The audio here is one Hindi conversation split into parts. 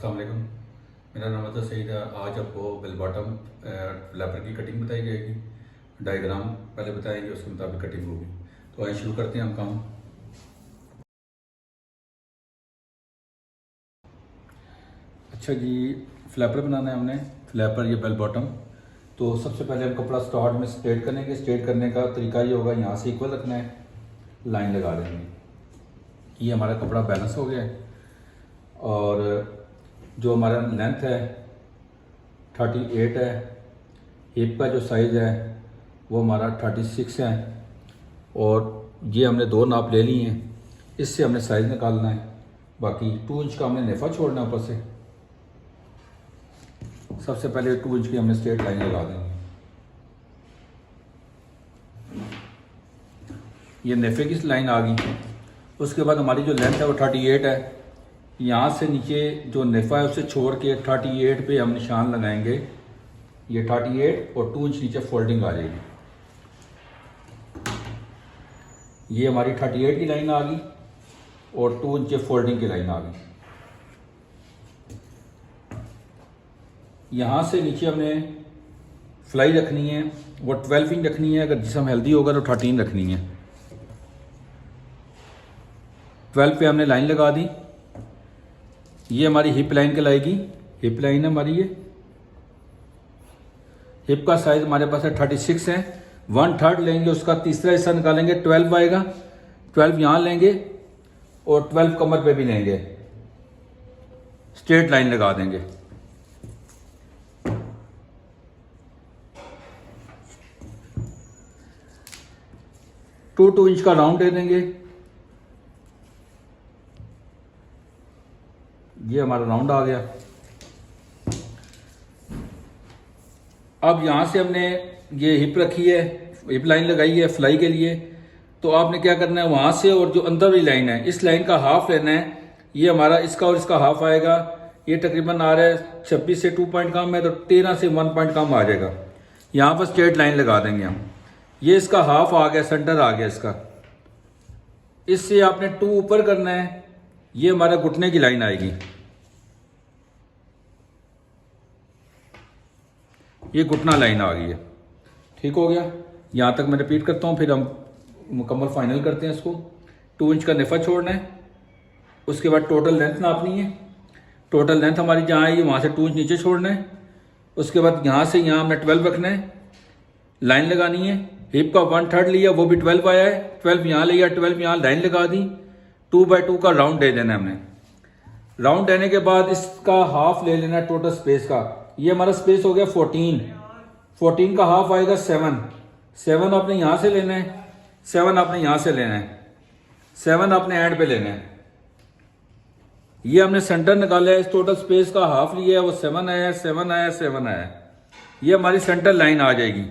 अस्सलाम वालेकुम। मेरा नाम है सईद है। आज आपको बेल बॉटम फ्लैपर की कटिंग बताई जाएगी। डायग्राम पहले बताएंगे, उसके मुताबिक कटिंग होगी। तो आइए शुरू करते हैं हम काम। अच्छा जी, फ्लैपर बनाना है हमने, फ्लैपर या बेल बॉटम। तो सबसे पहले हम कपड़ा स्टार्ट में स्ट्रेट करेंगे। स्ट्रेट करने का तरीका ये होगा, यहाँ से इक्वल रखना है, लाइन लगा देंगे। ये हमारा कपड़ा बैलेंस हो गया है। और जो हमारा लेंथ है 38 है, हिप का जो साइज़ है वो हमारा 36 है। और ये हमने दो नाप ले लिए हैं, इससे हमने साइज़ निकालना है। बाकी 2 इंच का हमने नेफा छोड़ना है ऊपर से। सबसे पहले 2 इंच की हमने स्ट्रेट लाइन लगा देंगे। ये नेफे की लाइन आ गई। उसके बाद हमारी जो लेंथ है वो 38 है। यहाँ से नीचे जो नेफा है उसे छोड़ के 38 पे हम निशान लगाएंगे। ये 38 और 2 इंच नीचे फोल्डिंग आ जाएगी। ये हमारी 38 की लाइन आ गई और 2 इंच फोल्डिंग की लाइन आ गई। यहाँ से नीचे हमने फ्लाई रखनी है, वो 12 इंच रखनी है। अगर जिसम हेल्दी होगा तो 13 रखनी है। 12 पे हमने लाइन लगा दी। ये हमारी हिप लाइन कहलाएगी। हिप लाइन है हमारी। ये हिप का साइज हमारे पास है 36 है। 1/3 लेंगे, उसका तीसरा हिस्सा निकालेंगे, 12 आएगा। 12 यहाँ लेंगे और 12 कमर पे भी लेंगे। स्ट्रेट लाइन लगा देंगे। 2 इंच का राउंड दे देंगे। ये हमारा राउंड आ गया। अब यहाँ से हमने ये हिप रखी है, हिप लाइन लगाई है फ्लाई के लिए। तो आपने क्या करना है, वहाँ से और जो अंदर वाली लाइन है इस लाइन का हाफ लेना है। ये हमारा इसका और इसका हाफ आएगा। ये तकरीबन आ रहा है 26 से 2 पॉइंट कम है, तो 13 से 1 पॉइंट कम आ जाएगा। यहाँ पर स्ट्रेट लाइन लगा देंगे हम। ये इसका हाफ आ गया, सेंटर आ गया इसका। इससे आपने 2 ऊपर करना है। ये हमारा घुटने की लाइन आएगी। ये घुटना लाइन आ गई है। ठीक हो गया। यहाँ तक मैं रिपीट करता हूँ, फिर हम मुकम्मल फाइनल करते हैं इसको। 2 इंच का नेफा छोड़ना है। उसके बाद टोटल लेंथ नापनी है। टोटल लेंथ हमारी जहाँ आई है वहाँ से 2 इंच नीचे छोड़ना है। उसके बाद यहाँ से यहाँ हमने 12 रखना है, लाइन लगानी है। हिप का 1/3 लिया, वो भी 12 आया है। 12 यहाँ लिया, 12 यहाँ लाइन लगा दी। 2/2 का राउंड दे देना है हमने। राउंड देने के बाद इसका हाफ ले लेना है टोटल स्पेस का। ये हमारा स्पेस हो गया 14। 14 का हाफ आएगा 7। 7 आपने यहाँ से लेना है, 7 आपने यहाँ से लेना है, 7 आपने एंड पे लेना है। ये हमने सेंटर निकाला है। इस टोटल स्पेस का हाफ लिया है, वो 7 आया, 7 आया, 7 आया। ये हमारी सेंटर लाइन आ जाएगी।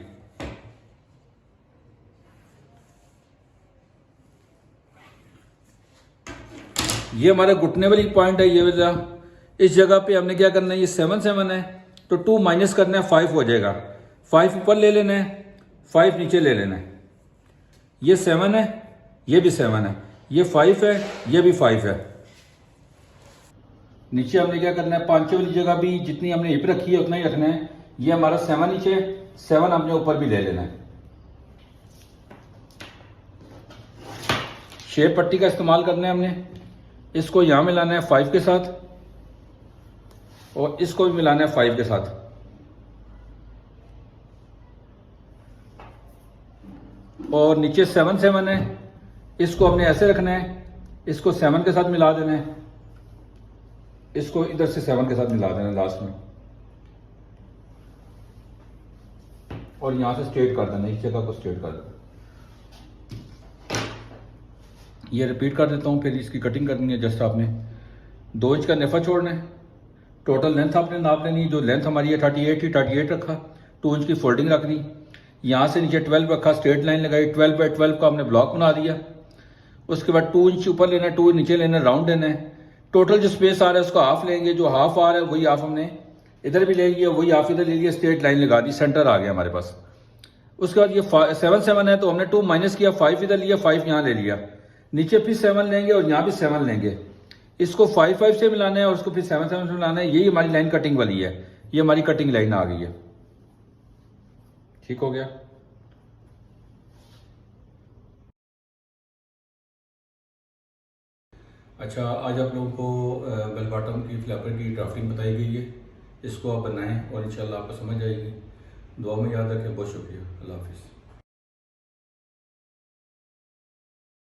ये हमारा घुटने वाली पॉइंट है। ये वजह इस जगह पे हमने क्या करना है, ये 7 है, तो 2 माइनस करना है, 5 हो जाएगा। 5 ऊपर ले लेना है, 5 नीचे ले लेना है। ये 7 है, ये भी 7 है, ये 5 है, ये भी 5 है। नीचे हमने क्या करना है, 5 वाली जगह भी जितनी हमने हिप रखी है उतना ही रखना है। ये हमारा 7 नीचे, 7 हमने ऊपर भी ले लेना है। शेप पट्टी का इस्तेमाल करना है हमने। इसको यहां मिलाना है 5 के साथ और इसको भी मिलाना है 5 के साथ। और नीचे 7 है, इसको हमने ऐसे रखना है। इसको 7 के साथ मिला देना है, इसको इधर से 7 के साथ मिला देना है लास्ट में। और यहां से स्ट्रेट कर देना, इस जगह को स्ट्रेट कर देना। ये रिपीट कर देता हूँ, फिर इसकी कटिंग करनी है। जस्ट आपने 2 इंच का नेफा छोड़ना है। टोटल लेंथ आपने नाप लेनी है। जो लेंथ हमारी है 38 ही, 38 रखा। 2 इंच की फोल्डिंग रख दी। यहाँ से नीचे 12 रखा, स्ट्रेट लाइन लगाई। 12/12 का हमने ब्लॉक बना दिया। उसके बाद 2 इंच ऊपर लेना है, 2 नीचे लेना है, राउंड देना है। टोटल जो स्पेस आ रहा है उसका हाफ लेंगे। जो हाफ आ रहा है वही हाफ हमने इधर भी ले लिया, वही हाफ इधर ले लिया। स्ट्रेट लाइन लगा दी, सेंटर आ गया हमारे पास। उसके बाद ये 7 है, तो हमने 2 माइनस किया, 5 इधर लिया, 5 यहाँ ले लिया। नीचे फिर 7 लेंगे और यहाँ भी 7 लेंगे। इसको 5-5 से मिलाना है और उसको फिर 7-7 से मिलाना है। यही हमारी लाइन कटिंग वाली है, ये हमारी कटिंग लाइन आ गई है। ठीक हो गया। अच्छा, आज आप लोगों को बेल बॉटम की फ्लैपर की ड्राफ्टिंग बताई गई है। इसको आप बनाएं और इंशाल्लाह आपको समझ आएगी। दुआ में याद रखें। बहुत शुक्रिया। अल्लाह हाफिज़।